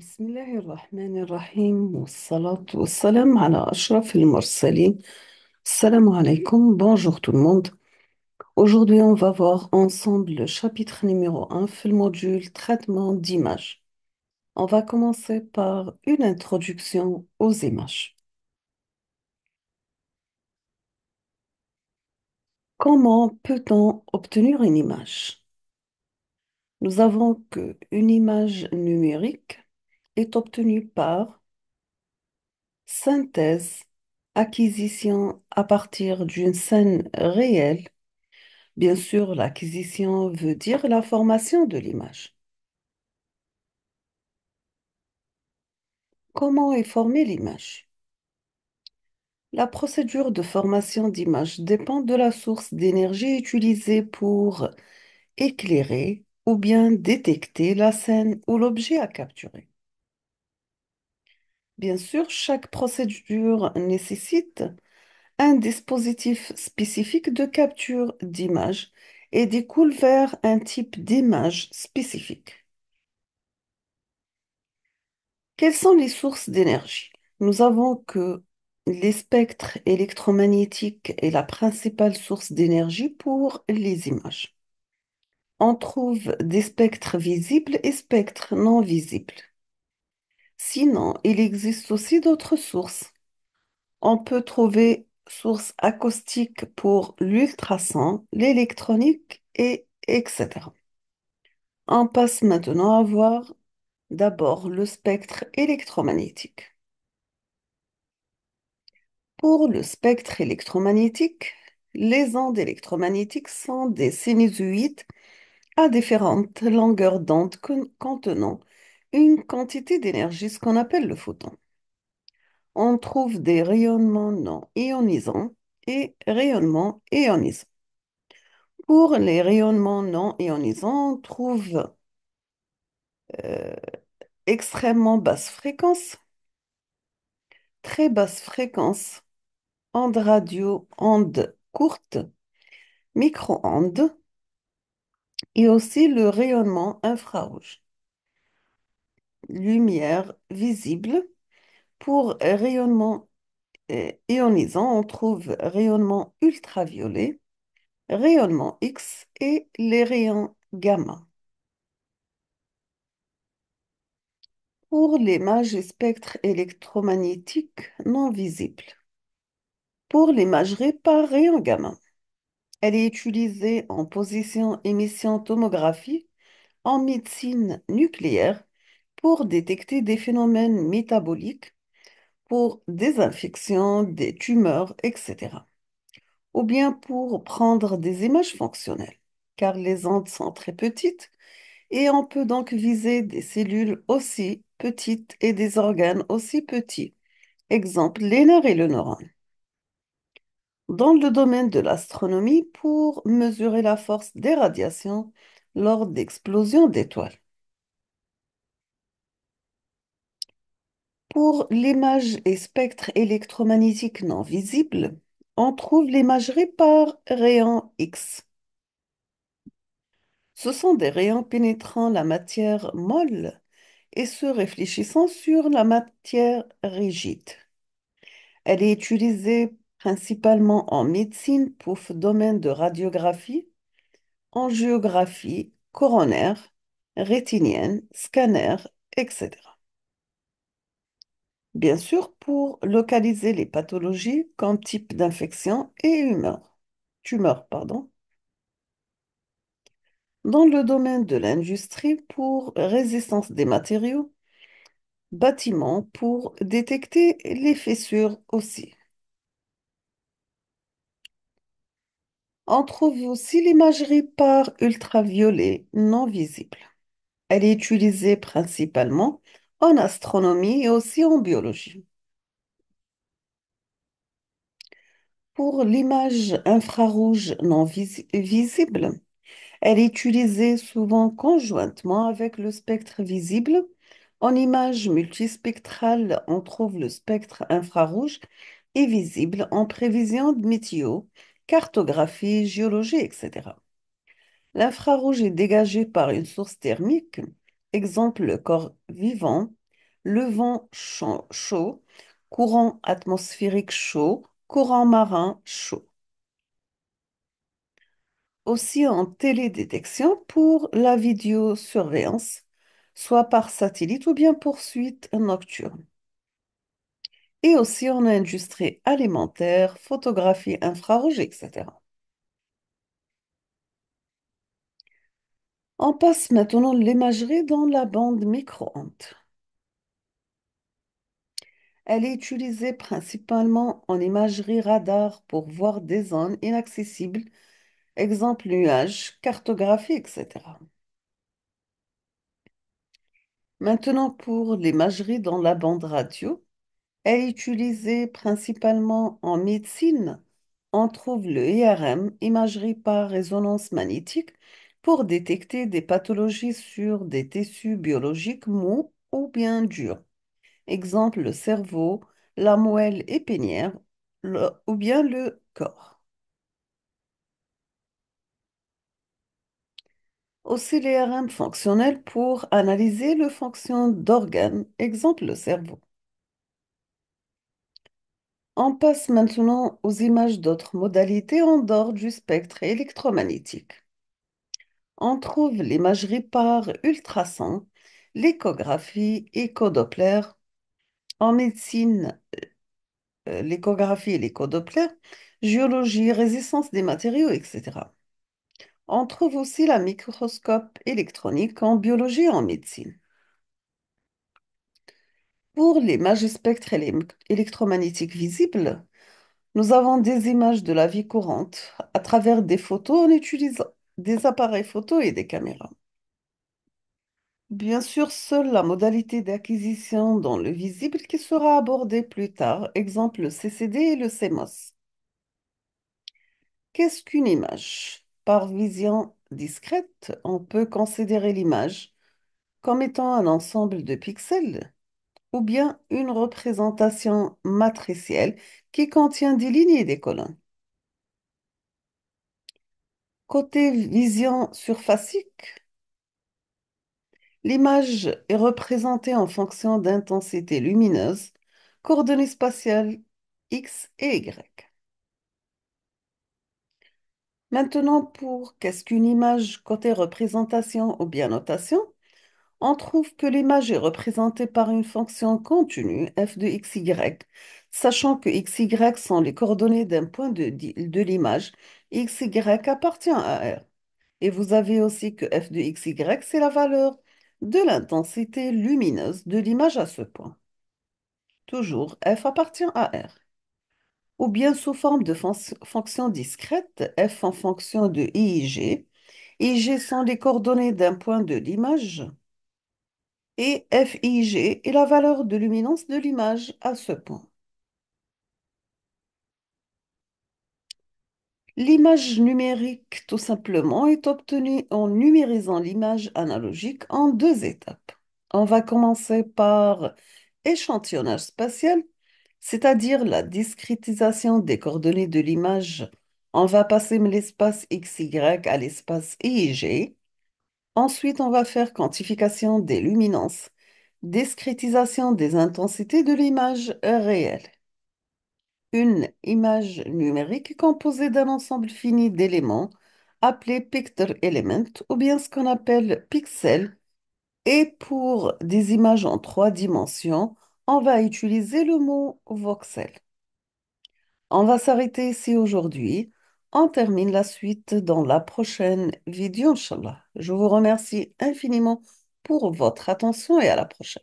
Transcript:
بسم الله الرحمن الرحيم والصلاة والسلام على أشرف المرسلين. Salam alaikum, bonjour tout le monde. Aujourd'hui, on va voir ensemble le chapitre numéro 1, le module traitement d'images. On va commencer par une introduction aux images. Comment peut-on obtenir une image? Nous avons qu'une image numérique est obtenue par synthèse, acquisition à partir d'une scène réelle. Bien sûr, l'acquisition veut dire la formation de l'image. Comment est formée l'image? La procédure de formation d'image dépend de la source d'énergie utilisée pour éclairer ou bien détecter la scène ou l'objet à capturer. Bien sûr, chaque procédure nécessite un dispositif spécifique de capture d'image et découle vers un type d'image spécifique. Quelles sont les sources d'énergie? Nous avons que les spectres électromagnétiques est la principale source d'énergie pour les images. On trouve des spectres visibles et spectres non visibles. Sinon, il existe aussi d'autres sources. On peut trouver sources acoustiques pour l'ultrason, l'électronique et etc. On passe maintenant à voir d'abord le spectre électromagnétique. Pour le spectre électromagnétique, les ondes électromagnétiques sont des sinusoïdes à différentes longueurs d'onde contenant une quantité d'énergie, ce qu'on appelle le photon. On trouve des rayonnements non ionisants et rayonnements ionisants. Pour les rayonnements non ionisants, on trouve euh, extrêmement basse fréquence, très basse fréquence, ondes radio, ondes courtes, micro-ondes et aussi le rayonnement infrarouge. Lumière visible. Pour rayonnement ionisant, on trouve rayonnement ultraviolet, rayonnement X et les rayons gamma. Pour l'image et spectres électromagnétiques non visibles. Pour l'imagerie par rayon gamma, elle est utilisée en position émission tomographie en médecine nucléaire pour détecter des phénomènes métaboliques, pour des infections, des tumeurs, etc. Ou bien pour prendre des images fonctionnelles, car les ondes sont très petites et on peut donc viser des cellules aussi petites et des organes aussi petits. Exemple, les nerfs et le neurone. Dans le domaine de l'astronomie, pour mesurer la force des radiations lors d'explosions d'étoiles. Pour l'image et spectre électromagnétique non visible, on trouve l'imagerie par rayons X. Ce sont des rayons pénétrant la matière molle et se réfléchissant sur la matière rigide. Elle est utilisée principalement en médecine pour le domaine de radiographie, angiographie, coronaire, rétinienne, scanner, etc. Bien sûr, pour localiser les pathologies comme type d'infection et tumeur, pardon. Dans le domaine de l'industrie, pour résistance des matériaux, bâtiments, pour détecter les fissures aussi. On trouve aussi l'imagerie par ultraviolet non visible. Elle est utilisée principalement en astronomie et aussi en biologie. Pour l'image infrarouge non visible, elle est utilisée souvent conjointement avec le spectre visible. En image multispectrale, on trouve le spectre infrarouge et visible en prévision de météo, cartographie, géologie, etc. L'infrarouge est dégagé par une source thermique, exemple le corps vivant, le vent chaud, courant atmosphérique chaud, courant marin chaud. Aussi en télédétection pour la vidéosurveillance, soit par satellite ou bien poursuite nocturne. Et aussi en industrie alimentaire, photographie infrarouge, etc. On passe maintenant l'imagerie dans la bande micro-ondes. Elle est utilisée principalement en imagerie radar pour voir des zones inaccessibles, exemple nuages, cartographie, etc. Maintenant pour l'imagerie dans la bande radio. Elle est utilisée principalement en médecine. On trouve le IRM, imagerie par résonance magnétique, pour détecter des pathologies sur des tissus biologiques mous ou bien durs. Exemple, le cerveau, la moelle épinière ou bien le corps. Aussi l'IRM fonctionnel pour analyser le fonction d'organes, exemple le cerveau. On passe maintenant aux images d'autres modalités en dehors du spectre électromagnétique. On trouve l'imagerie par ultrasons, l'échographie, échodoppler. En médecine, l'échographie et l'échodoppler, géologie, résistance des matériaux, etc. On trouve aussi la microscope électronique en biologie et en médecine. Pour l'image spectre électromagnétique visible, nous avons des images de la vie courante à travers des photos en utilisant des appareils photo et des caméras. Bien sûr, seule la modalité d'acquisition dans le visible qui sera abordée plus tard, exemple le CCD et le CMOS. Qu'est-ce qu'une image? Par vision discrète, on peut considérer l'image comme étant un ensemble de pixels ou bien une représentation matricielle qui contient des lignes et des colonnes. Côté vision surfacique, l'image est représentée en fonction d'intensité lumineuse, coordonnées spatiales X et Y. Maintenant, pour qu'est-ce qu'une image côté représentation ou bien notation, on trouve que l'image est représentée par une fonction continue f de xy, sachant que xy sont les coordonnées d'un point de l'image, xy appartient à R. Et vous avez aussi que f de xy, c'est la valeur de l'intensité lumineuse de l'image à ce point. Toujours, f appartient à R. Ou bien sous forme de fonction discrète, f en fonction de i et g. I et g sont les coordonnées d'un point de l'image et f, i, g est la valeur de luminance de l'image à ce point. L'image numérique, tout simplement, est obtenue en numérisant l'image analogique en deux étapes. On va commencer par échantillonnage spatial, c'est-à-dire la discrétisation des coordonnées de l'image. On va passer de l'espace XY à l'espace IJ. Ensuite, on va faire quantification des luminances, discrétisation des intensités de l'image réelle. Une image numérique est composée d'un ensemble fini d'éléments appelés picture element ou bien ce qu'on appelle pixels. Et pour des images en trois dimensions, on va utiliser le mot voxel. On va s'arrêter ici aujourd'hui. On termine la suite dans la prochaine vidéo, Inch'Allah. Je vous remercie infiniment pour votre attention et à la prochaine.